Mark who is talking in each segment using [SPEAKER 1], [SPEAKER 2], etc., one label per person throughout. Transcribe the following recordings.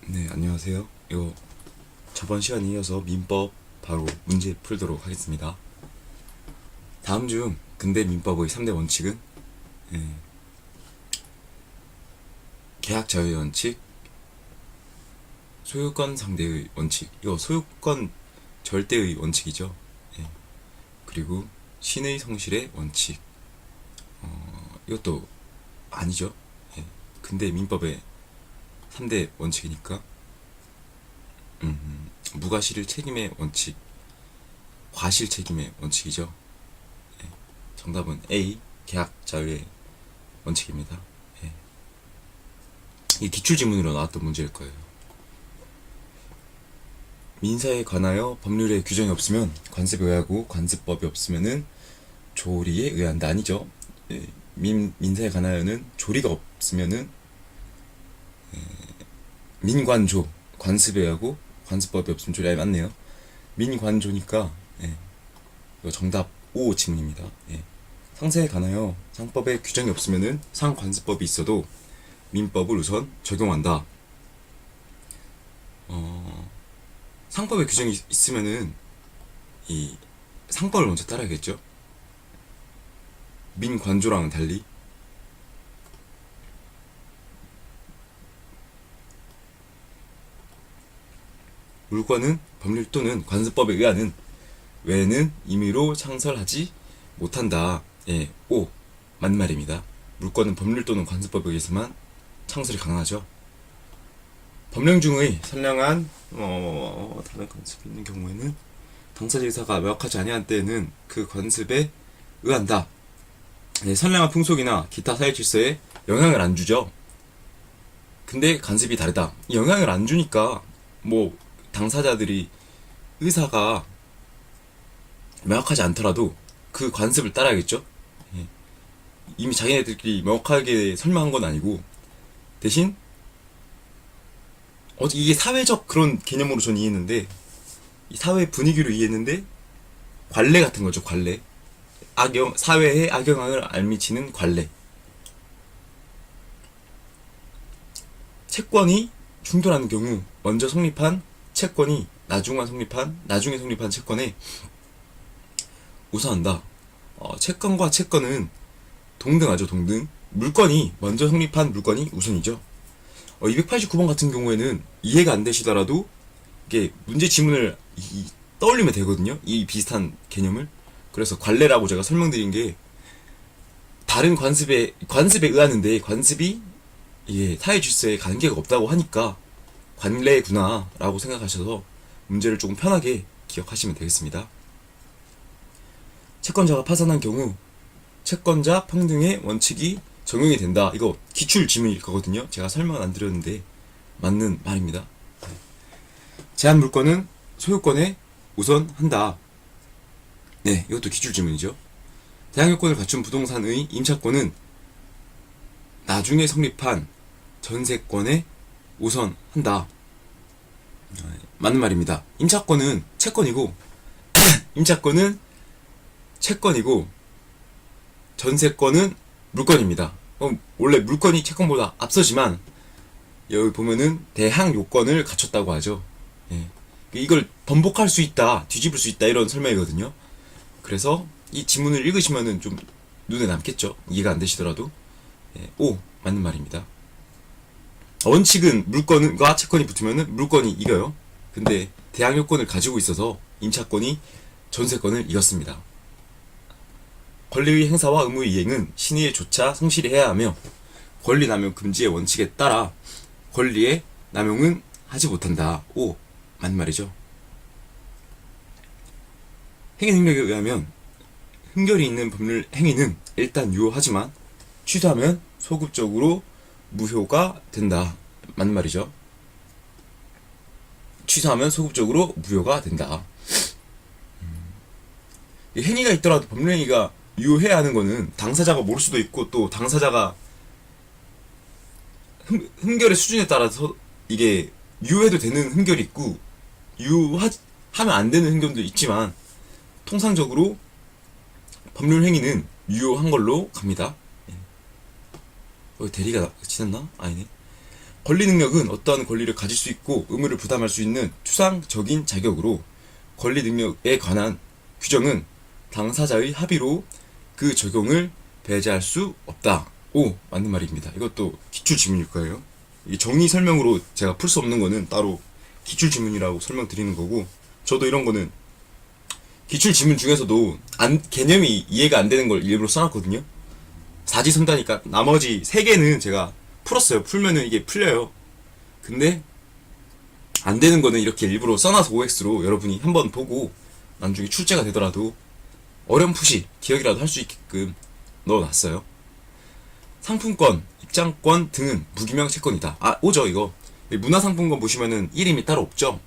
[SPEAKER 1] 네, 안녕하세요. 이거 저번 시간에 이어서 민법 바로 문제 풀도록 하겠습니다. 다음 중 근대 민법의 3대 원칙은 계약 자유의 원칙, 소유권 상대의 원칙. 이거 소유권 절대의 원칙이죠. 그리고 신의 성실의 원칙. 이것도 아니죠. 근대 민법의 3대 원칙이니까 무과실 책임의 원칙, 과실 책임의 원칙이죠. 정답은 A, 계약 자유의 원칙입니다. 이 기출지문으로 나왔던 문제일 거예요. 민사에 관하여 법률에 규정이 없으면 관습에 의하고 관습법이 없으면은 조리에 의한다. 아니죠. 민사에 관하여는 조리가 없으면은 민관조, 관습에 의하고 관습법이 없으면 조리. 맞네요. 민관조니까 이거 정답 5 지문입니다. 상세에 관하여 상법에 규정이 없으면은 상관습법이 있어도 민법을 우선 적용한다. 상법에 규정이 있으면은 이 상법을 먼저 따라야겠죠. 민관조랑은 달리 물권은 법률 또는 관습법에 의하는 외에는 임의로 창설하지 못한다. 오, 맞는 말입니다. 물권은 법률 또는 관습법에 의해서만 창설이 가능하죠. 법령 중의 선량한 다른 관습이 있는 경우에는 당사자 의사가 명확하지 아니한 때에는 그 관습에 의한다. 선량한 풍속이나 기타 사회 질서에 영향을 안 주죠. 근데 관습이 다르다. 영향을 안 주니까 뭐 당사자들이 의사가 명확하지 않더라도 그 관습을 따라야겠죠. 이미 자기네들끼리 명확하게 설명한 건 아니고 대신 이게 사회적 그런 개념으로 전 이해했는데, 이 사회 분위기로 이해했는데 관례 같은 거죠. 관례, 사회에 악영향을 안 미치는 관례. 채권이 충돌하는 경우 먼저 성립한 채권이 나중에 성립한 채권에 우선한다. 채권과 채권은 동등하죠. 동등. 물건이 먼저 성립한 물건이 우선이죠. 289번 같은 경우에는 이해가 안 되시더라도 이게 문제 지문을 떠올리면 되거든요. 이 비슷한 개념을. 그래서 관례라고 제가 설명드린 게 다른 관습에 의하는데 관습이 사회 질서에 관계가 없다고 하니까 관례구나 라고 생각하셔서 문제를 조금 편하게 기억하시면 되겠습니다. 채권자가 파산한 경우 채권자 평등의 원칙이 적용이 된다. 이거 기출 지문일 거거든요. 제가 설명은 안 드렸는데 맞는 말입니다. 제한 물권은 소유권에 우선한다. 네, 이것도 기출 지문이죠. 대항 요건을 갖춘 부동산의 임차권은 나중에 성립한 전세권에 우선한다. 맞는 말입니다. 임차권은 채권이고 임차권은 채권이고 전세권은 물건입니다. 원래 물건이 채권보다 앞서지만 여기 보면은 대항 요건을 갖췄다고 하죠. 이걸 번복할 수 있다, 뒤집을 수 있다 이런 설명이거든요. 그래서 이 지문을 읽으시면은 좀 눈에 남겠죠. 이해가 안 되시더라도. 오, 맞는 말입니다. 원칙은 물건과 채권이 붙으면은 물건이 이겨요. 근데 대항 요건을 가지고 있어서 임차권이 전세권을 이겼습니다. 권리의 행사와 의무의 이행은 신의에 조차 성실히 해야 하며 권리 남용 금지의 원칙에 따라 권리의 남용은 하지 못한다. 오, 맞는 말이죠. 행위 능력에 의하면 흠결이 있는 법률 행위는 일단 유효하지만 취소하면 소급적으로 무효가 된다. 맞는 말이죠. 취소하면 소급적으로 무효가 된다. 행위가 있더라도 법률 행위가 유효해야 하는 거는 당사자가 모를 수도 있고 또 당사자가 흠결의 수준에 따라서 이게 유효해도 되는 흠결이 있고 유효하면 안 되는 흠결도 있지만 통상적으로 법률 행위는 유효한 걸로 갑니다. 대리가 지났나? 아니네. 권리 능력은 어떠한 권리를 가질 수 있고 의무를 부담할 수 있는 추상적인 자격으로 권리 능력에 관한 규정은 당사자의 합의로 그 적용을 배제할 수 없다. 오, 맞는 말입니다. 이것도 기출지문일 거예요. 이게 정의 설명으로 제가 풀 수 없는 거는 따로 기출지문이라고 설명드리는 거고, 저도 이런 거는 기출지문 중에서도 개념이 이해가 안 되는 걸 일부러 써놨거든요. 사지선다니까 나머지 3개는 제가 풀었어요. 풀면은 이게 풀려요. 근데 안 되는 거는 이렇게 일부러 써놔서 OX로 여러분이 한번 보고 나중에 출제가 되더라도 어렴풋이 기억이라도 할 수 있게끔 넣어놨어요. 상품권, 입장권 등은 무기명 채권이다. 아, 오죠 이거. 문화상품권 보시면은 이름이 따로 없죠.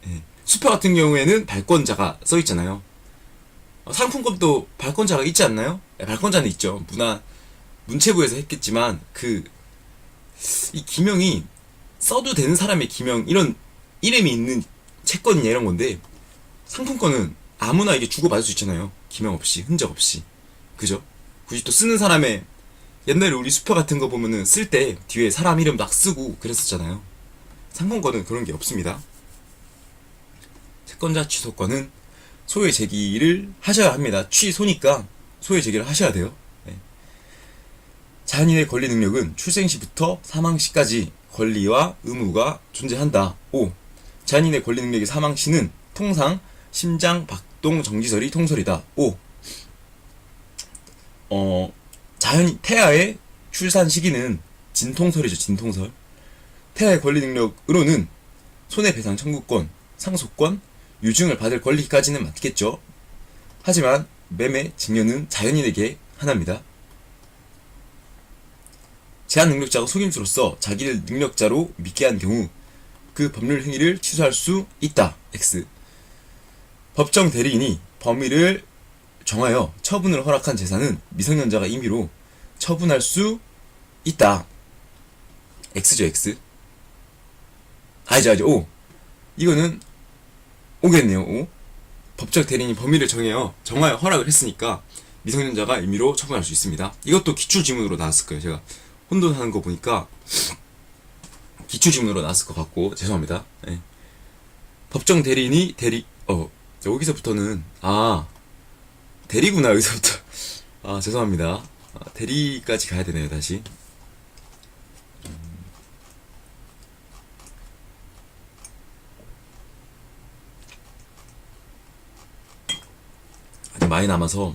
[SPEAKER 1] 예. 수표 같은 경우에는 발권자가 써있잖아요. 상품권도 발권자가 있지 않나요? 네, 발권자는 있죠. 문체부에서 했겠지만 이 기명이 써도 되는 사람의 기명, 이런 이름이 있는 채권이냐 이런 건데, 상품권은 아무나 이게 주고받을 수 있잖아요. 기명 없이, 흔적 없이. 그죠? 굳이 또 쓰는 사람의, 옛날에 우리 수표 같은 거 보면은 쓸 때 뒤에 사람 이름 막 쓰고 그랬었잖아요. 상품권은 그런 게 없습니다. 채권자 취소권은 소외 제기를 하셔야 합니다. 취소니까 소외 제기를 하셔야 돼요. 네. 자연인의 권리 능력은 출생 시부터 사망 시까지 권리와 의무가 존재한다. 5. 자연인의 권리 능력의 사망 시는 통상 심장 박동 정지설이 통설이다. 5. 태아의 출산 시기는 진통설이죠. 진통설. 태아의 권리 능력으로는 손해배상 청구권, 상속권, 유증을 받을 권리까지는 맞겠죠. 하지만 매매, 증여는 자연인에게 하나입니다. 제한 능력자가 속임수로서 자기를 능력자로 믿게 한 경우 그 법률 행위를 취소할 수 있다. X. 법정 대리인이 범위를 정하여 처분을 허락한 재산은 미성년자가 임의로 처분할 수 있다. X죠, X. 알죠. O. 이거는 오겠네요. O. 법정 대리인이 범위를 정하여 허락을 했으니까 미성년자가 임의로 처분할 수 있습니다. 이것도 기출지문으로 나왔을 거예요. 제가 혼돈하는 거 보니까 기출지문으로 나왔을 것 같고 죄송합니다. 네. 법정 대리인이 여기서부터는 대리구나. 여기서부터 죄송합니다. 대리까지 가야 되네요. 다시. 아직 많이 남아서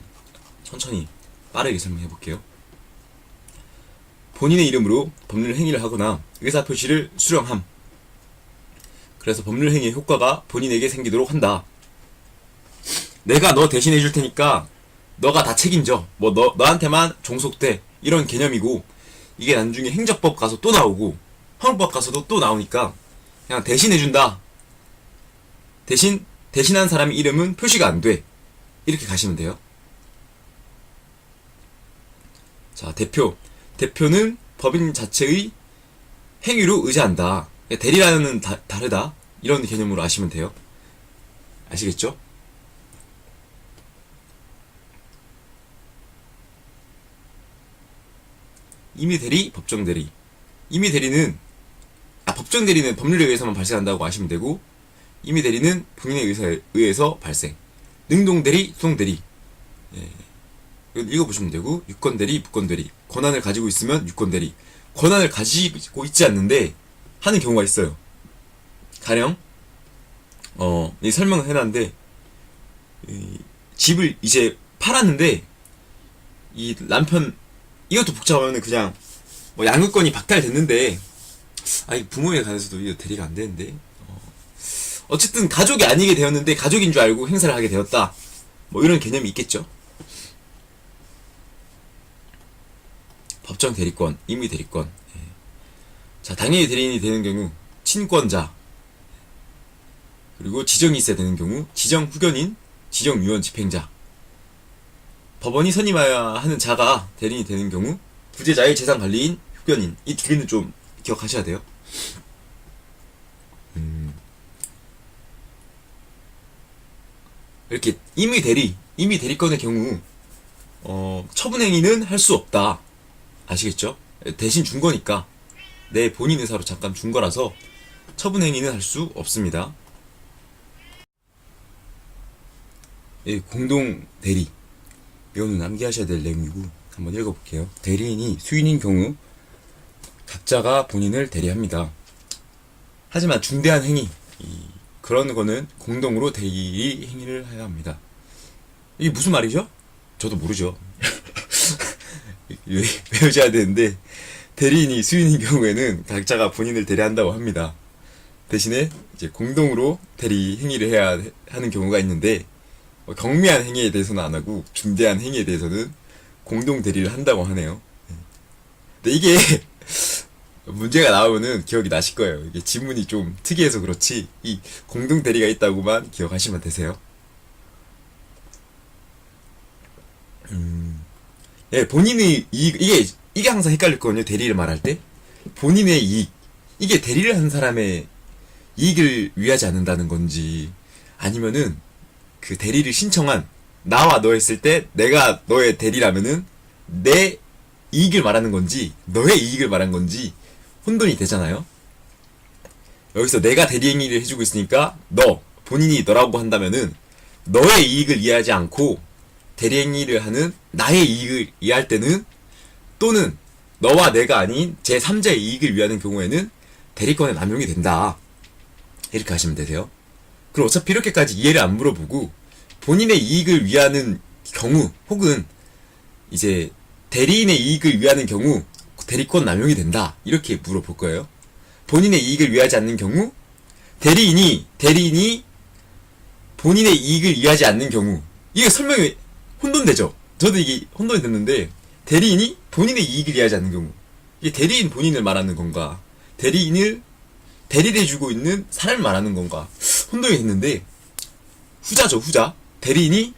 [SPEAKER 1] 천천히 빠르게 설명해 볼게요. 본인의 이름으로 법률 행위를 하거나 의사표시를 수령함. 그래서 법률 행위의 효과가 본인에게 생기도록 한다. 내가 너 대신해 줄 테니까 너가 다 책임져. 너한테만 종속돼. 이런 개념이고, 이게 나중에 행정법 가서 또 나오고 헌법 가서도 또 나오니까 그냥 대신해 준다. 대신한 사람의 이름은 표시가 안 돼. 이렇게 가시면 돼요. 자, 대표는 법인 자체의 행위로 의지한다. 대리라는 다르다. 이런 개념으로 아시면 돼요. 아시겠죠? 임의대리, 법정대리. 법정대리는 법률에 의해서만 발생한다고 아시면 되고, 임의대리는 본인의 의사에 의해서 발생. 능동대리, 수동대리. 읽어보시면 되고, 유권대리, 무권대리. 권한을 가지고 있으면 유권대리. 권한을 가지고 있지 않는데 하는 경우가 있어요. 가령 이 설명을 해놨는데, 집을 이제 팔았는데 이 남편, 이것도 복잡하면 그냥 양육권이 박탈됐는데, 이 부모에 관해서도 이거 대리가 안 되는데, 어쨌든 가족이 아니게 되었는데 가족인 줄 알고 행사를 하게 되었다. 이런 개념이 있겠죠. 법정 대리권, 임의 대리권. 자, 당연히 대리인이 되는 경우 친권자, 그리고 지정이 있어야 되는 경우 지정 후견인, 지정 유언 집행자. 법원이 선임하여야 하는 자가 대리인이 되는 경우 부재자의 재산 관리인, 후견인. 이 두 개는 좀 기억하셔야 돼요. 이렇게 임의 대리권의 경우 처분 행위는 할 수 없다. 아시겠죠? 대신 준 거니까. 내 본인 의사로 잠깐 준 거라서 처분 행위는 할 수 없습니다. 예, 공동 대리. 이거는 암기하셔야 될 내용이고 한번 읽어볼게요. 대리인이 수인인 경우 각자가 본인을 대리합니다. 하지만 중대한 행위, 그런 거는 공동으로 대리 행위를 해야 합니다. 이게 무슨 말이죠? 저도 모르죠. 외우셔야 되는데, 대리인이 수인인 경우에는 각자가 본인을 대리한다고 합니다. 대신에 이제 공동으로 대리 행위를 해야 하는 경우가 있는데, 경미한 행위에 대해서는 안 하고 중대한 행위에 대해서는 공동 대리를 한다고 하네요. 근데 이게 문제가 나오면은 기억이 나실 거예요. 이게 지문이 좀 특이해서 그렇지 이 공동 대리가 있다고만 기억하시면 되세요. 예, 본인의 이익, 이게 항상 헷갈렸거든요. 대리를 말할 때 본인의 이익, 이게 대리를 한 사람의 이익을 위하지 않는다는 건지, 아니면은 그 대리를 신청한 나와 너 했을 때 내가 너의 대리라면은 내 이익을 말하는 건지 너의 이익을 말한 건지 혼돈이 되잖아요. 여기서 내가 대리 행위를 해주고 있으니까 본인이 너라고 한다면은 너의 이익을 이해하지 않고 대리 행위를 하는 나의 이익을 이해할 때는, 또는 너와 내가 아닌 제3자의 이익을 위하는 경우에는 대리권의 남용이 된다. 이렇게 하시면 되세요. 그럼 어차피 이렇게까지 이해를 안 물어보고 본인의 이익을 위하는 경우, 혹은 이제 대리인의 이익을 위하는 경우 대리권 남용이 된다. 이렇게 물어볼 거예요. 본인의 이익을 위하지 않는 경우, 대리인이 본인의 이익을 위하지 않는 경우, 이게 설명이 혼돈되죠? 저도 이게 혼돈이 됐는데, 대리인이 본인의 이익을 위하지 않는 경우, 이게 대리인 본인을 말하는 건가, 대리인을 대리를 해주고 있는 사람을 말하는 건가 혼동이 됐는데, 후자죠. 후자. 대리인이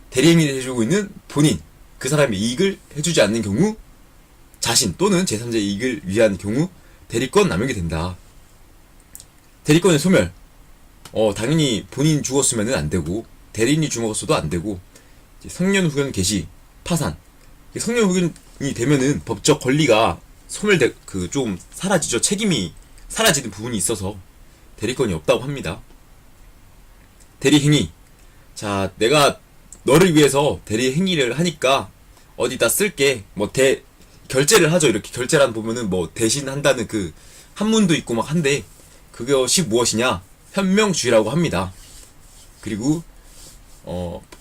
[SPEAKER 1] 대리 행위를 해주고 있는 본인, 그 사람의 이익을 해주지 않는 경우, 자신 또는 제3자의 이익을 위한 경우 대리권 남용이 된다. 대리권의 소멸, 당연히 본인 죽었으면 안 되고 대리인이 죽었어도 안 되고, 성년 후견 개시, 파산, 성년 후견이 되면은 법적 권리가 좀 사라지죠. 책임이 사라지는 부분이 있어서 대리권이 없다고 합니다. 대리 행위. 자, 내가 너를 위해서 대리 행위를 하니까 어디다 쓸게. 결제를 하죠. 이렇게 결제란 보면은 대신한다는 그 한문도 있고 막 한데, 그것이 무엇이냐? 현명주의라고 합니다. 그리고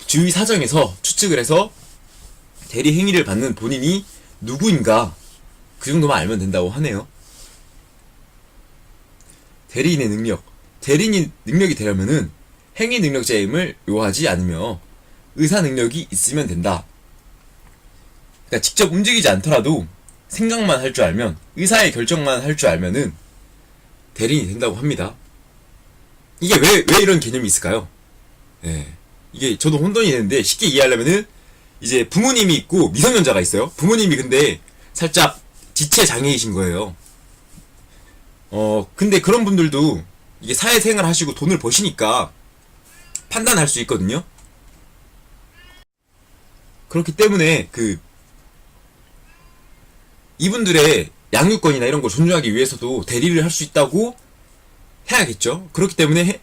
[SPEAKER 1] 주의 사정에서 추측을 해서 대리 행위를 받는 본인이 누구인가, 그 정도만 알면 된다고 하네요. 대리인의 능력. 대리인이 능력이 되려면은 행위 능력자임을 요하지 않으며 의사 능력이 있으면 된다. 그러니까 직접 움직이지 않더라도 생각만 할 줄 알면, 의사의 결정만 할 줄 알면은 대리인이 된다고 합니다. 이게 왜 이런 개념이 있을까요? 예. 이게 저도 혼돈이 되는데, 쉽게 이해하려면은 이제 부모님이 있고 미성년자가 있어요. 부모님이 근데 살짝 지체 장애이신 거예요. 근데 그런 분들도 이게 사회생활 하시고 돈을 버시니까 판단할 수 있거든요. 그렇기 때문에 이분들의 양육권이나 이런 걸 존중하기 위해서도 대리를 할 수 있다고 해야겠죠. 그렇기 때문에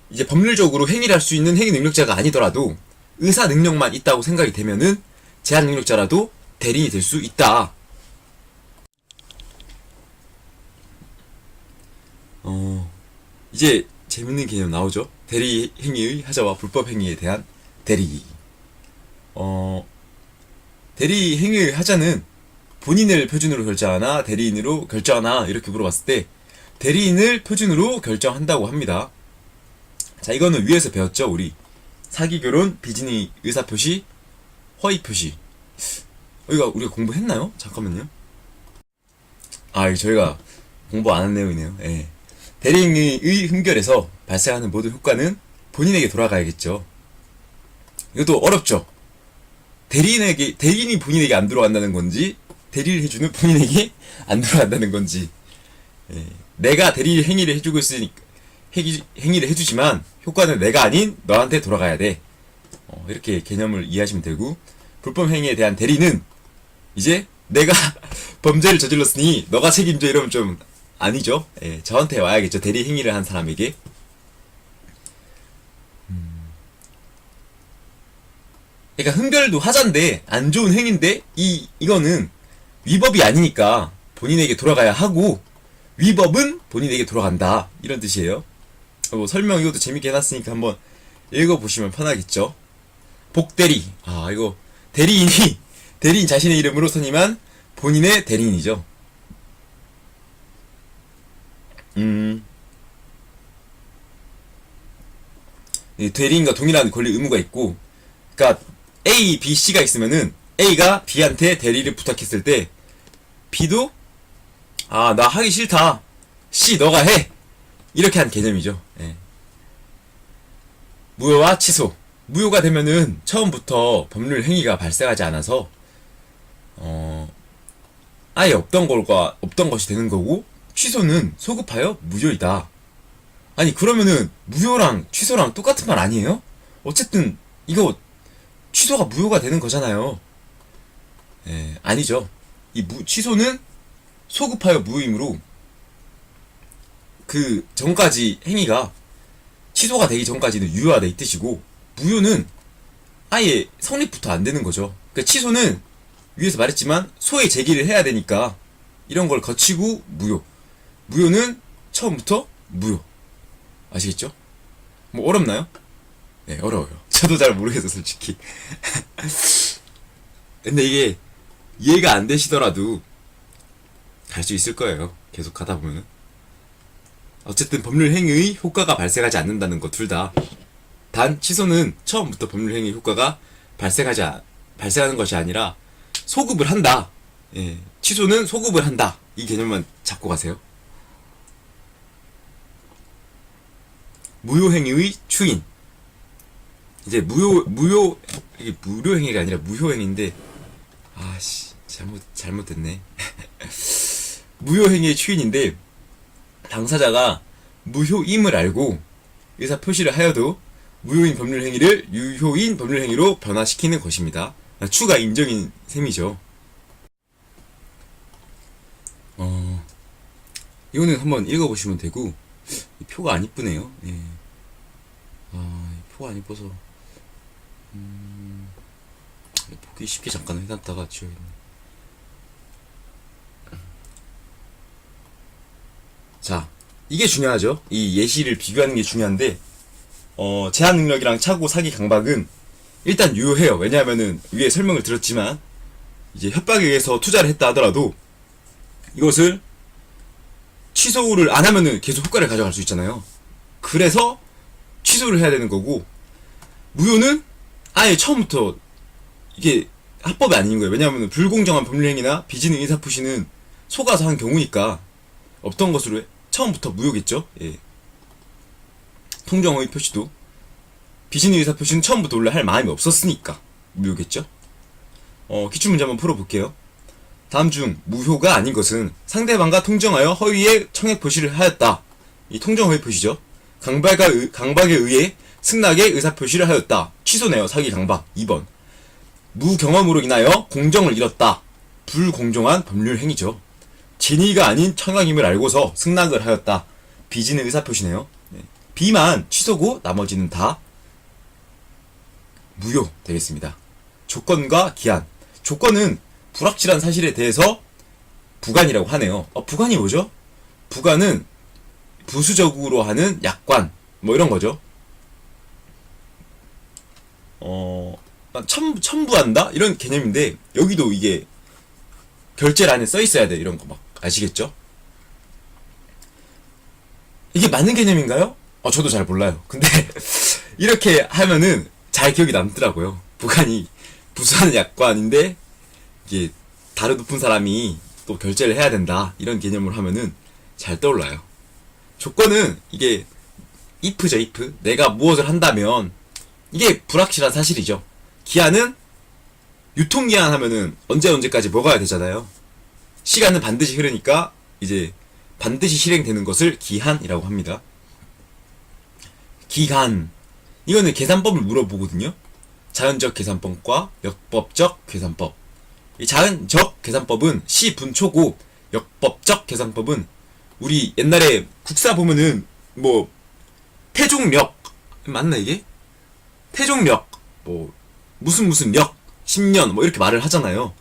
[SPEAKER 1] 이제 법률적으로 행위를 할 수 있는 행위 능력자가 아니더라도 의사 능력만 있다고 생각이 되면은 제한 능력자라도 대리인이 될 수 있다. 이제 재밌는 개념 나오죠. 대리 행위의 하자와 불법 행위에 대한 대리. 대리 행위의 하자는 본인을 표준으로 결정하나 대리인으로 결정하나 이렇게 물어봤을 때 대리인을 표준으로 결정한다고 합니다. 자, 이거는 위에서 배웠죠. 우리 사기, 결혼, 비즈니, 의사표시, 허위표시. 이거 우리가 공부했나요? 잠깐만요. 저희가 공부 안 한 내용이네요. 예. 대리인의 흠결에서 발생하는 모든 효과는 본인에게 돌아가야겠죠. 이것도 어렵죠. 대리인이 본인에게 안 들어간다는 건지, 대리를 해주는 본인에게 안 들어간다는 건지. 예. 내가 대리 행위를 해주고 있으니까, 행위를 해주지만, 효과는 내가 아닌 너한테 돌아가야 돼. 이렇게 개념을 이해하시면 되고, 불법 행위에 대한 대리는, 이제 내가 범죄를 저질렀으니 너가 책임져 이러면 좀 아니죠. 예, 저한테 와야겠죠. 대리 행위를 한 사람에게. 그러니까 흠별도 하자인데 안 좋은 행위인데 이거는 위법이 아니니까 본인에게 돌아가야 하고 위법은 본인에게 돌아간다 이런 뜻이에요. 뭐 설명 이것도 재밌게 해놨으니까 한번 읽어보시면 편하겠죠. 복대리. 아 이거 대리인 자신의 이름으로 선임한 본인의 대리인이죠. 이 대리인과 동일한 권리 의무가 있고, 그러니까 A, B, C가 있으면은 A가 B한테 대리를 부탁했을 때 B도 아 나 하기 싫다 C 너가 해 이렇게 한 개념이죠. 예. 무효와 취소. 무효가 되면은 처음부터 법률 행위가 발생하지 않아서 아예 없던 것이 되는 거고, 취소는 소급하여 무효이다. 아니 그러면은 무효랑 취소랑 똑같은 말 아니에요? 어쨌든 이거 취소가 무효가 되는 거잖아요. 예, 아니죠. 취소는 소급하여 무효이므로 그 전까지 행위가 취소가 되기 전까지는 유효하다 이 뜻이고, 무효는 아예 성립부터 안 되는 거죠. 그러니까 취소는 위에서 말했지만 소의 제기를 해야 되니까 이런 걸 거치고 무효. 무효는 처음부터 무효. 아시겠죠? 뭐 어렵나요? 네, 어려워요. 저도 잘 모르겠어 솔직히. 근데 이게 이해가 안 되시더라도 갈 수 있을 거예요. 계속 가다 보면은. 어쨌든 법률 행위의 효과가 발생하지 않는다는 거 둘 다. 단 취소는 처음부터 법률 행위 효과가 발생하는 것이 아니라 소급을 한다. 예, 취소는 소급을 한다. 이 개념만 잡고 가세요. 무효행위의 추인. 이제 이게 무료행위가 아니라 무효행위인데, 아씨, 잘못됐네. 무효행위의 추인인데, 당사자가 무효임을 알고 의사표시를 하여도 무효인 법률행위를 유효인 법률행위로 변화시키는 것입니다. 추가 인정인 셈이죠. 이거는 한번 읽어보시면 되고, 이 표가 안 이쁘네요. 예. 이 표가 안 이뻐서 보기 쉽게 잠깐 해놨다가 지워야겠네. 자, 이게 중요하죠. 이 예시를 비교하는 게 중요한데, 제한 능력이랑 차고 사기 강박은 일단 유효해요. 왜냐하면은 위에 설명을 들었지만 이제 협박에 의해서 투자를 했다 하더라도 이것을 취소를 안 하면은 계속 효과를 가져갈 수 있잖아요. 그래서 취소를 해야 되는 거고, 무효는 아예 처음부터 이게 합법이 아닌 거예요. 왜냐하면 불공정한 법률행위나 비지능 의사표시는 속아서 한 경우니까 없던 것으로 처음부터 무효겠죠. 예. 통정의 표시도 비지능 의사표시는 처음부터 원래 할 마음이 없었으니까 무효겠죠. 기출문제 한번 풀어볼게요. 다음 중 무효가 아닌 것은 상대방과 통정하여 허위의 청약 표시를 하였다. 이 통정 허위 표시죠. 강박에 의해 승낙의 의사표시를 하였다. 취소네요. 사기 강박. 2번. 무경험으로 인하여 공정을 잃었다. 불공정한 법률 행위죠. 진위가 아닌 청약임을 알고서 승낙을 하였다. 비지능 의사표시네요. B만 취소고 나머지는 다 무효 되겠습니다. 조건과 기한. 조건은 불확실한 사실에 대해서 부관이라고 하네요. 부관이 뭐죠? 부관은 부수적으로 하는 약관 뭐 이런 거죠. 첨부한다? 이런 개념인데 여기도 이게 결제란에 써 있어야 돼. 이런 거 막 아시겠죠? 이게 맞는 개념인가요? 저도 잘 몰라요. 근데 이렇게 하면은 잘 기억이 남더라고요. 부관이 부수하는 약관인데 이게 다른 높은 사람이 또 결제를 해야 된다. 이런 개념으로 하면은 잘 떠올라요. 조건은 이게 if죠, if. 내가 무엇을 한다면 이게 불확실한 사실이죠. 기한은 유통기한 하면은 언제까지 먹어야 되잖아요. 시간은 반드시 흐르니까 이제 반드시 실행되는 것을 기한이라고 합니다. 기간. 이거는 계산법을 물어보거든요. 자연적 계산법과 역법적 계산법. 이 자은적 계산법은 시분초고, 역법적 계산법은 우리 옛날에 국사 보면은 뭐 태종력 맞나 이게? 태종력 뭐 무슨 력 10년 뭐 이렇게 말을 하잖아요.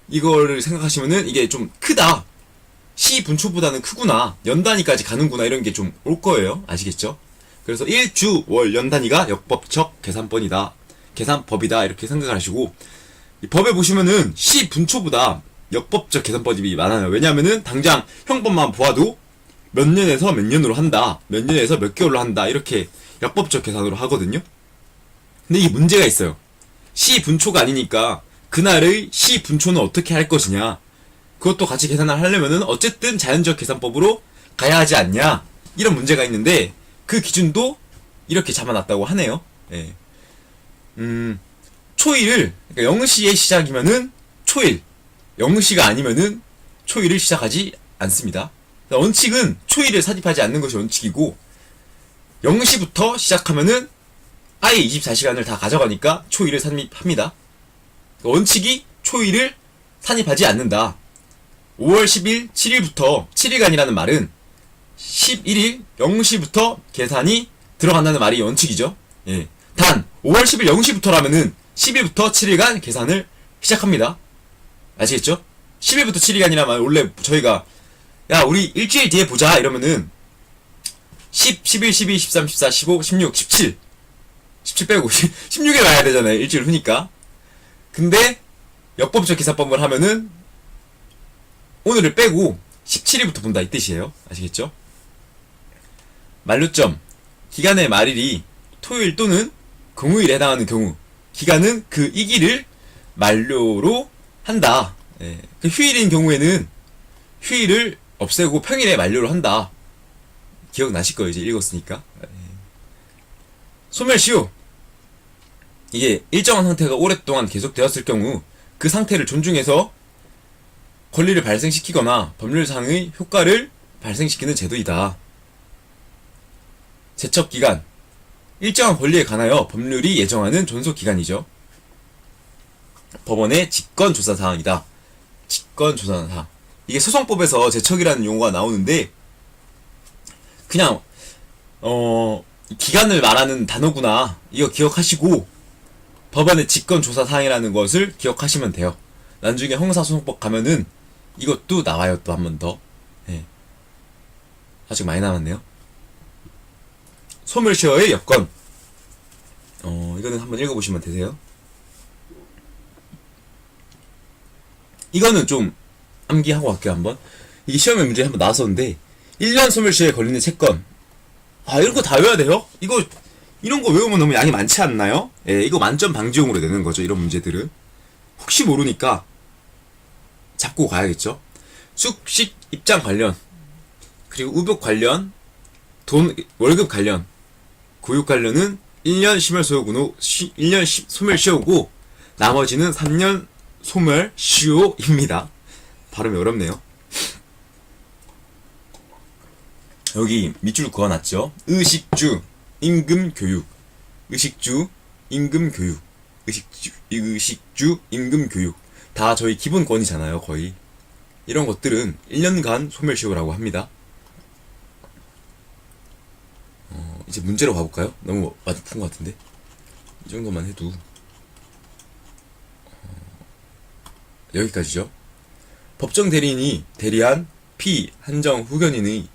[SPEAKER 1] 이거를 생각하시면은 이게 좀 크다. 시분초보다는 크구나. 연단위까지 가는구나. 이런 게 좀 올 거예요. 아시겠죠? 그래서 일주 월 연단위가 역법적 계산법이다. 이렇게 생각을 하시고, 이 법에 보시면은 시분초보다 역법적 계산법이 많아요. 왜냐하면은 당장 형법만 보아도 몇 년에서 몇 년으로 한다. 몇 년에서 몇 개월로 한다. 이렇게 역법적 계산으로 하거든요. 근데 이게 문제가 있어요. 시분초가 아니니까 그날의 시분초는 어떻게 할 것이냐. 그것도 같이 계산을 하려면은 어쨌든 자연적 계산법으로 가야 하지 않냐. 이런 문제가 있는데 그 기준도 이렇게 잡아놨다고 하네요. 예. 초일을, 그러니까 0시에 시작이면은 초일, 0시가 아니면은 초일을 시작하지 않습니다. 원칙은 초일을 삽입하지 않는 것이 원칙이고, 0시부터 시작하면은 아예 24시간을 다 가져가니까 초일을 삽입합니다. 원칙이 초일을 산입하지 않는다. 5월 10일 7일부터 7일간이라는 말은 11일 0시부터 계산이 들어간다는 말이 원칙이죠. 예. 단 5월 10일 0시부터라면은 10일부터 7일간 계산을 시작합니다. 아시겠죠? 10일부터 7일간이라면 원래 저희가 야 우리 일주일 뒤에 보자 이러면은 10, 11, 12, 13, 14, 15, 16, 17 17 빼고 16일 가야 되잖아요. 일주일 후니까. 근데 역법적 계산법을 하면은 오늘을 빼고 17일부터 본다 이 뜻이에요. 아시겠죠? 만료점. 기간의 말일이 토요일 또는 공휴일에 해당하는 경우 기간은 그 이기를 만료로 한다. 예. 그 휴일인 경우에는 휴일을 없애고 평일에 만료를 한다. 기억나실 거예요. 이제 읽었으니까. 예. 소멸시효. 이게 일정한 상태가 오랫동안 계속되었을 경우 그 상태를 존중해서 권리를 발생시키거나 법률상의 효과를 발생시키는 제도이다. 제척기간. 일정한 권리에 관하여 법률이 예정하는 존속기간이죠. 법원의 직권조사사항이다. 직권조사사항. 이게 소송법에서 제척이라는 용어가 나오는데 그냥 기간을 말하는 단어구나. 이거 기억하시고 법원의 직권조사사항이라는 것을 기억하시면 돼요. 나중에 형사소송법 가면은 이것도 나와요. 또 한 번 더. 예. 아직 많이 남았네요. 소멸시효의 여건. 이거는 한번 읽어보시면 되세요. 이거는 좀 암기하고 갈게요. 한번. 이게 시험에 문제 한번 나왔었는데 1년 소멸시효에 걸리는 채권. 이런 거 다 외워야 돼요? 이런 거 외우면 너무 양이 많지 않나요? 예, 이거 만점 방지용으로 내는 거죠. 이런 문제들은. 혹시 모르니까 잡고 가야겠죠. 숙식 입장 관련, 그리고 우복 관련, 월급 관련, 교육 관련은 1년 소멸시효고 나머지는 3년 소멸시효입니다. 발음이 어렵네요. 여기 밑줄 그어놨죠. 의식주, 임금교육, 의식주, 임금교육, 의식주, 임금교육. 다 저희 기본권이잖아요, 거의. 이런 것들은 1년간 소멸시효라고 합니다. 이제 문제로 가볼까요? 너무 많이 푼 것 같은데. 이 정도만 해도. 여기까지죠. 법정 대리인이 대리한 피한정 후견인의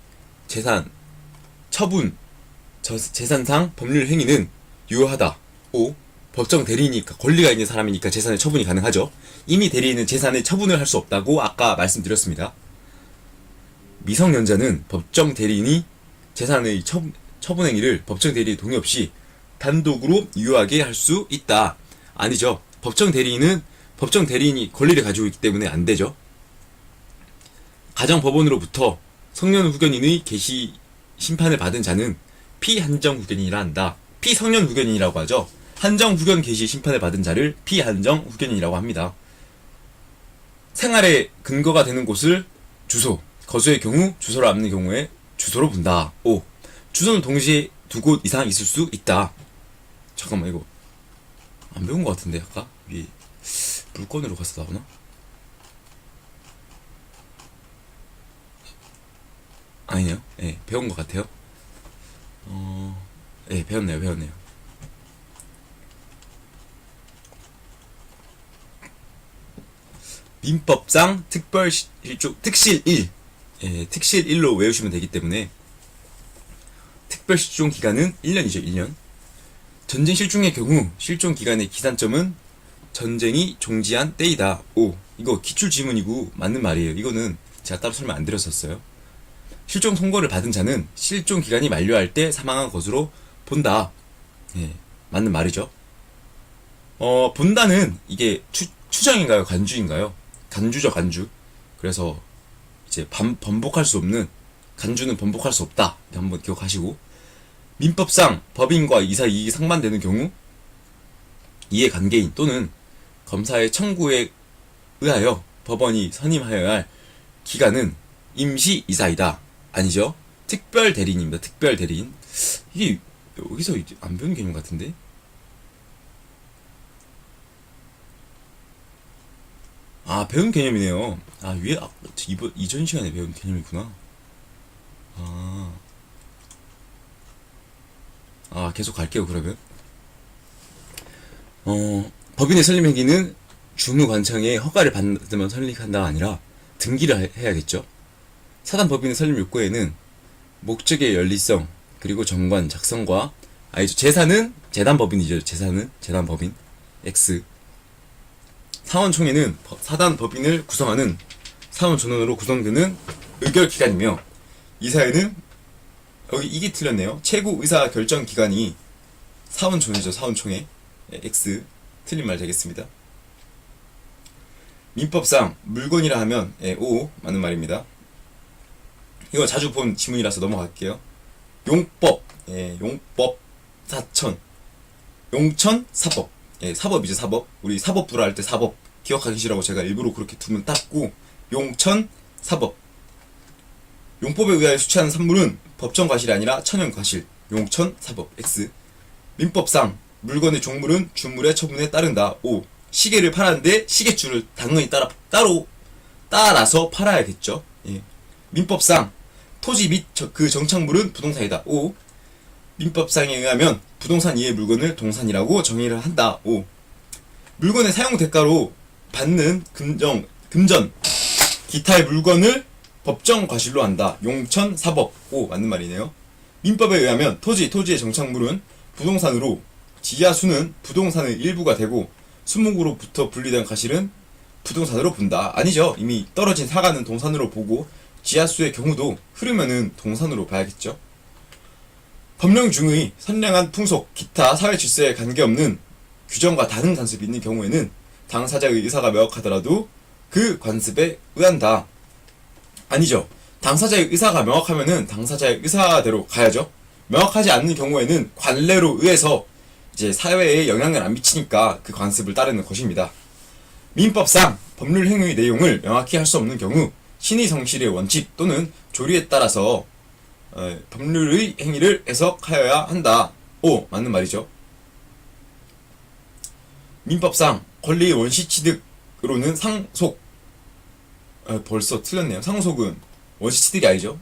[SPEAKER 1] 재산, 처분, 재산상 법률 행위는 유효하다. 5. 법정 대리인이니까 권리가 있는 사람이니까 재산의 처분이 가능하죠. 이미 대리인은 재산의 처분을 할 수 없다고 아까 말씀드렸습니다. 미성년자는 법정 대리인이 재산의 처분 행위를 법정 대리인 동의 없이 단독으로 유효하게 할 수 있다. 아니죠. 법정 대리인이 권리를 가지고 있기 때문에 안 되죠. 가정법원으로부터 성년 후견인의 개시 심판을 받은 자는 피한정 후견인이라 한다. 피성년 후견인이라고 하죠. 한정 후견 개시 심판을 받은 자를 피한정 후견인이라고 합니다. 생활의 근거가 되는 곳을 주소, 거주의 경우 주소를 앞는 경우에 주소로 본다. 5. 주소는 동시에 두 곳 이상 있을 수 있다. 잠깐만, 이거 안 배운 것 같은데 아까 위에 물건으로 가서 나오나? 아니네요. 예, 배운 것 같아요. 예, 배웠네요. 민법상 특실 1. 예, 특실 1로 외우시면 되기 때문에 특별 실종 기간은 1년이죠, 1년. 전쟁 실종의 경우 실종 기간의 기산점은 전쟁이 종지한 때이다. 오, 이거 기출 지문이고 맞는 말이에요. 이거는 제가 따로 설명 안 드렸었어요. 실종 선고를 받은 자는 실종 기간이 만료할 때 사망한 것으로 본다. 예, 맞는 말이죠. 본다는 이게 추정인가요? 간주인가요? 간주죠, 간주. 그래서 이제 번복할 수 없는, 간주는 번복할 수 없다. 한번 기억하시고, 민법상 법인과 이사 이익이 상반되는 경우 이해관계인 또는 검사의 청구에 의하여 법원이 선임하여야 할 기간은 임시 이사이다. 아니죠? 특별 대리인입니다. 특별 대리인. 이게 여기서 안 배운 개념 같은데? 아, 배운 개념이네요. 아, 위에 이전 시간에 배운 개념이구나. 아, 계속 갈게요, 그러면. 법인의 설립 행위는 주무관청의 허가를 받으면 설립한다가 아니라 등기를 해야겠죠. 사단 법인의 설립 요건에는 목적의 연리성, 그리고 정관, 작성과, 아니죠. 재산은 재단법인이죠. 재단법인. X. 사원총회는 사단 법인을 구성하는 사원 전원으로 구성되는 의결기관이며, 이사회는, 여기 이게 틀렸네요. 최고 의사 결정 기관이 사원총회죠. 사원총회. X. 틀린 말 되겠습니다. 민법상 물건이라 하면 O. 맞는 말입니다. 이거 자주 본 지문이라서 넘어갈게요. 용법, 용법, 사천, 용천, 사법. 사법이죠, 사법. 우리 사법부라 할 때 사법 기억하기 싫어하고 제가 일부러 그렇게 두면 땄고, 용천, 사법. 용법에 의하여 수취하는 산물은 법정 과실이 아니라 천연 과실. 용천, 사법. X. 민법상 물건의 종물은 주물의 처분에 따른다. O. 시계를 팔았는데 시계줄을 당연히 따라서 팔아야겠죠. 예. 민법상 토지 및 그 정착물은 부동산이다. O. 민법상에 의하면 부동산 이외의 물건을 동산이라고 정의를 한다. O. 물건의 사용 대가로 받는 금전, 기타의 물건을 법정 과실로 한다. 용천, 사법. O. 맞는 말이네요. 민법에 의하면 토지의 정착물은 부동산으로, 지하수는 부동산의 일부가 되고 수목으로부터 분리된 과실은 부동산으로 본다. 아니죠. 이미 떨어진 사과는 동산으로 보고 지하수의 경우도 흐르면은 동산으로 봐야겠죠. 법령 중의 선량한 풍속, 기타 사회 질서에 관계없는 규정과 다른 간섭이 있는 경우에는 당사자의 의사가 명확하더라도 그 관습에 의한다. 아니죠. 당사자의 의사가 명확하면은 당사자의 의사대로 가야죠. 명확하지 않는 경우에는 관례로 의해서 이제 사회에 영향을 안 미치니까 그 관습을 따르는 것입니다. 민법상 법률 행위의 내용을 명확히 할 수 없는 경우 신의 성실의 원칙 또는 조리에 따라서 법률의 행위를 해석하여야 한다. O. 맞는 말이죠. 민법상 권리의 원시 취득으로는 상속, 벌써 틀렸네요. 상속은 원시 취득이 아니죠.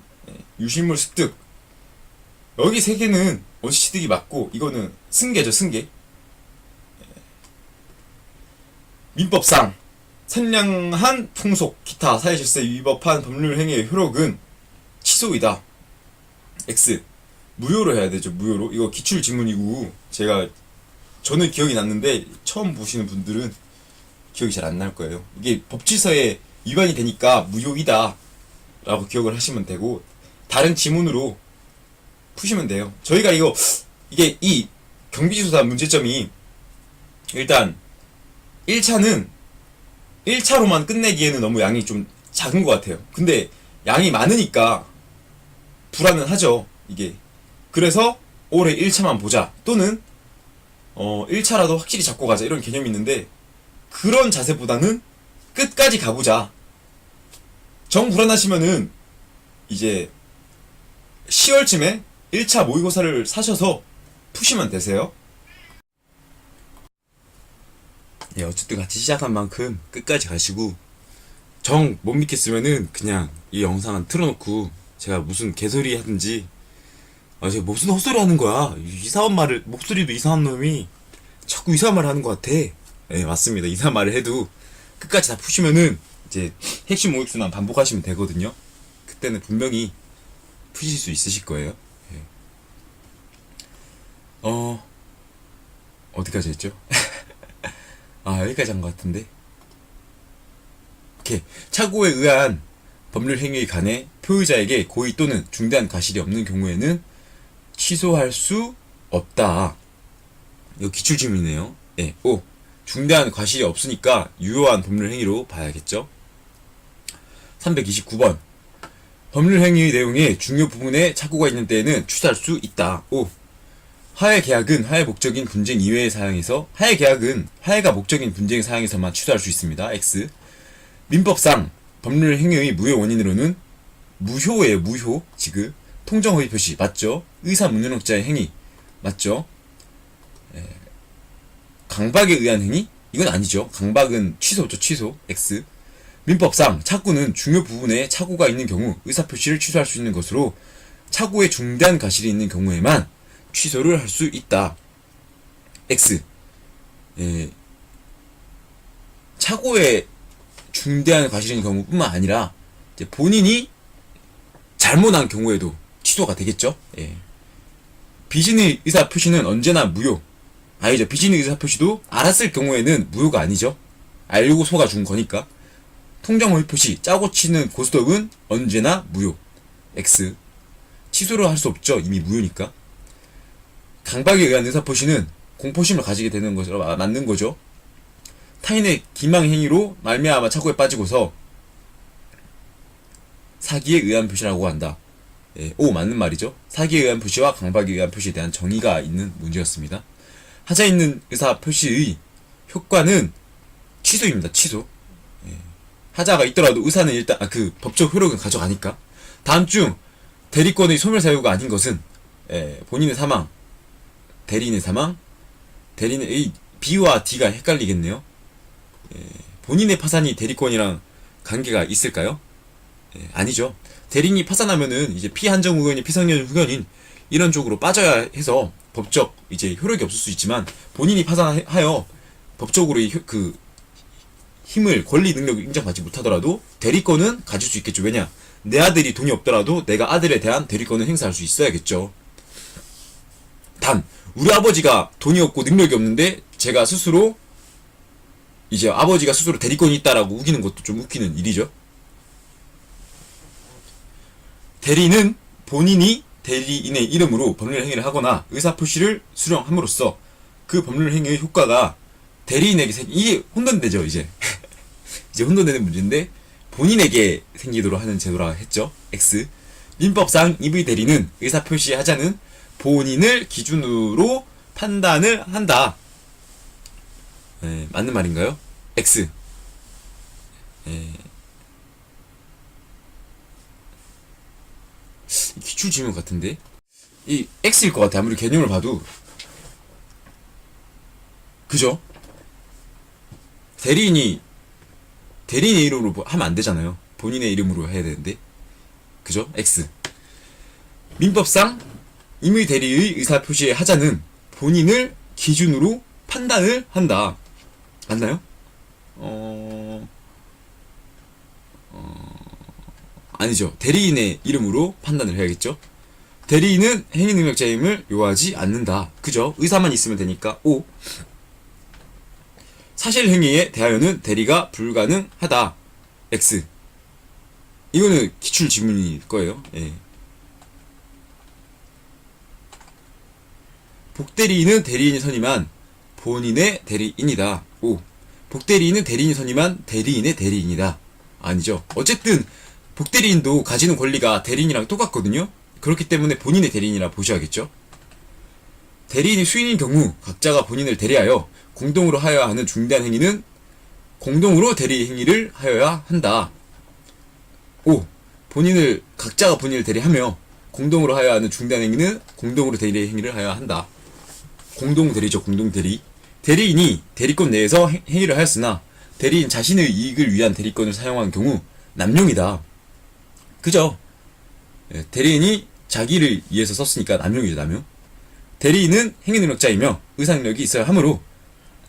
[SPEAKER 1] 유실물 습득. 여기 세 개는 원시 취득이 맞고 이거는 승계죠, 승계. 민법상 선량한 풍속, 기타 사회질서에 위법한 법률 행위의 효력은 취소이다. X. 무효로 해야 되죠, 무효로. 이거 기출 지문이고 저는 기억이 났는데 처음 보시는 분들은 기억이 잘 안 날 거예요. 이게 법질서에 위반이 되니까 무효이다 라고 기억을 하시면 되고, 다른 지문으로 푸시면 돼요. 저희가 이게 이 경비지수사 문제점이, 일단 1차로만 끝내기에는 너무 양이 좀 작은 것 같아요. 근데 양이 많으니까 불안은 하죠, 이게. 그래서 올해 1차만 보자, 또는 1차라도 확실히 잡고 가자, 이런 개념이 있는데, 그런 자세보다는 끝까지 가보자. 정 불안하시면은 이제 10월쯤에 1차 모의고사를 사셔서 푸시면 되세요. 예, 어쨌든 같이 시작한 만큼 끝까지 가시고, 정 못 믿겠으면은 그냥 이 영상은 틀어놓고 제가 무슨 개소리 하든지, 제가 무슨 헛소리 하는 거야. 이상한 말을, 목소리도 이상한 놈이 자꾸 이상한 말을 하는 것 같아. 예, 맞습니다. 이상한 말을 해도 끝까지 다 푸시면은 이제 핵심 오익수만 반복하시면 되거든요. 그때는 분명히 푸실 수 있으실 거예요. 예. 어디까지 했죠? 여기까지 한 것 같은데. 오케이. 착오에 의한 법률 행위에 관해 표의자에게 고의 또는 중대한 과실이 없는 경우에는 취소할 수 없다. 이거 기출질문이네요. 예. 5. 중대한 과실이 없으니까 유효한 법률 행위로 봐야겠죠. 329번. 법률 행위의 내용에 중요 부분에 착오가 있는 때에는 취소할 수 있다. 5. 하해 계약은 하해 목적인 분쟁 이외의 사항에서, 하해 계약은 하해가 목적인 분쟁 사항에서만 취소할 수 있습니다. X. 민법상 법률 행위의 무효 원인으로는 무효예요. 무효. 지금 통정 허위 표시 맞죠? 의사 무능력자의 행위 맞죠? 강박에 의한 행위? 이건 아니죠. 강박은 취소죠. 취소. X. 민법상 착오는 중요 부분에 착오가 있는 경우 의사표시를 취소할 수 있는 것으로 착오에 중대한 과실이 있는 경우에만 취소를 할 수 있다. X. 착오에 중대한 과실인 경우뿐만 아니라 이제 본인이 잘못한 경우에도 취소가 되겠죠. 비신의 의사표시는 언제나 무효. 아니죠. 비신의 의사표시도 알았을 경우에는 무효가 아니죠. 알고 속아준 거니까. 통정허위 표시, 짜고 치는 고스톱은 언제나 무효. X. 취소를 할 수 없죠. 이미 무효니까. 강박에 의한 의사표시는 공포심을 가지게 되는 것으로 맞는 거죠. 타인의 기망 행위로 말미암아 착오에 빠지고서 사기에 의한 표시라고 한다. 오, 맞는 말이죠. 사기에 의한 표시와 강박에 의한 표시에 대한 정의가 있는 문제였습니다. 하자 있는 의사 표시의 효과는 취소입니다. 취소. 하자가 있더라도 의사는 일단 그 법적 효력은 가져가니까. 다음 중 대리권의 소멸사유가 아닌 것은 본인의 사망, 대리인의 사망, 대리인의 B와 D가 헷갈리겠네요. 본인의 파산이 대리권이랑 관계가 있을까요? 아니죠. 대리인이 파산하면은 이제 피한정 후견인, 피성년 후견인 이런 쪽으로 빠져야 해서 법적 이제 효력이 없을 수 있지만, 본인이 파산하여 법적으로 그 힘을, 권리, 능력을 인정받지 못하더라도 대리권은 가질 수 있겠죠. 왜냐? 내 아들이 돈이 없더라도 내가 아들에 대한 대리권을 행사할 수 있어야겠죠. 단 우리 아버지가 돈이 없고 능력이 없는데 제가 스스로 이제 아버지가 스스로 대리권이 있다라고 우기는 것도 좀 웃기는 일이죠. 대리는 본인이 대리인의 이름으로 법률 행위를 하거나 의사표시를 수령함으로써 그 법률 행위의 효과가 대리인에게 이게 혼돈되죠. 이제 혼돈되는 문제인데, 본인에게 생기도록 하는 제도라 했죠. X. 민법상 EV 대리는 의사표시의 하자는 본인을 기준으로 판단을 한다. 맞는 말인가요? X. 기출 질문 같은데? 이 X일 것 같아. 아무리 개념을 봐도. 그죠? 대리인의 이름으로 하면 안 되잖아요. 본인의 이름으로 해야 되는데. 그죠? X. 민법상 임의 대리의 의사표시의 하자는 본인을 기준으로 판단을 한다. 맞나요? 아니죠. 대리인의 이름으로 판단을 해야겠죠. 대리인은 행위능력자임을 요하지 않는다. 그죠? 의사만 있으면 되니까. O. 사실 행위에 대하여는 대리가 불가능하다. X. 이거는 기출 지문일 거예요. 복대리인은 대리인이 선임한 본인의 대리인이다. O. 복대리인은 대리인이 선임한 대리인의 대리인이다. 아니죠. 어쨌든 복대리인도 가지는 권리가 대리인이랑 똑같거든요. 그렇기 때문에 본인의 대리인이라 보셔야겠죠. 대리인이 수인인 경우 각자가 본인을 대리하여 공동으로 하여야 하는 중대한 행위는 공동으로 대리 행위를 하여야 한다. 5. 각자가 본인을 대리하며 공동으로 하여야 하는 중대한 행위는 공동으로 대리 행위를 하여야 한다. 공동 대리죠. 공동 대리. 대리인이 대리권 내에서 행위를 하였으나 대리인 자신의 이익을 위한 대리권을 사용한 경우 남용이다. 그죠? 예, 대리인이 자기를 위해서 썼으니까 남용이죠, 남용. 대리인은 행위능력자이며 의사능력이 있어야 하므로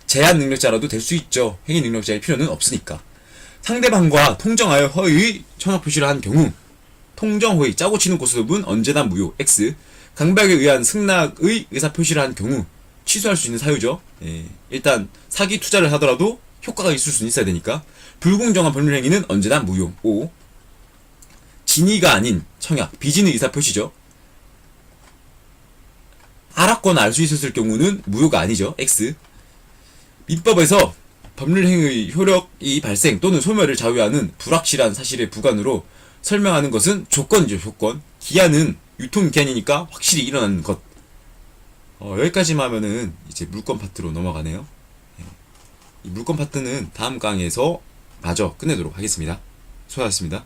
[SPEAKER 1] 제한능력자라도 될 수 있죠. 행위능력자일 필요는 없으니까. 상대방과 통정하여 허위의 천억 표시를 한 경우 통정허위 짜고 치는 고스톱은 언제나 무효 X. 강박에 의한 승낙의 의사표시를 한 경우 취소할 수 있는 사유죠. 예, 일단 사기 투자를 하더라도 효과가 있을 수는 있어야 되니까. 불공정한 법률행위는 언제나 무효 O. 진의가 아닌 청약 비진의 의사표시죠. 알았거나 알 수 있었을 경우는 무효가 아니죠. X. 민법에서 법률행위의 효력이 발생 또는 소멸을 자유하는 불확실한 사실의 부관으로 설명하는 것은 조건이죠. 조건. 기한은 유통기한이니까 확실히 일어나는 것. 여기까지만 하면은 이제 물권 파트로 넘어가네요. 이 물권 파트는 다음 강의에서 마저 끝내도록 하겠습니다. 수고하셨습니다.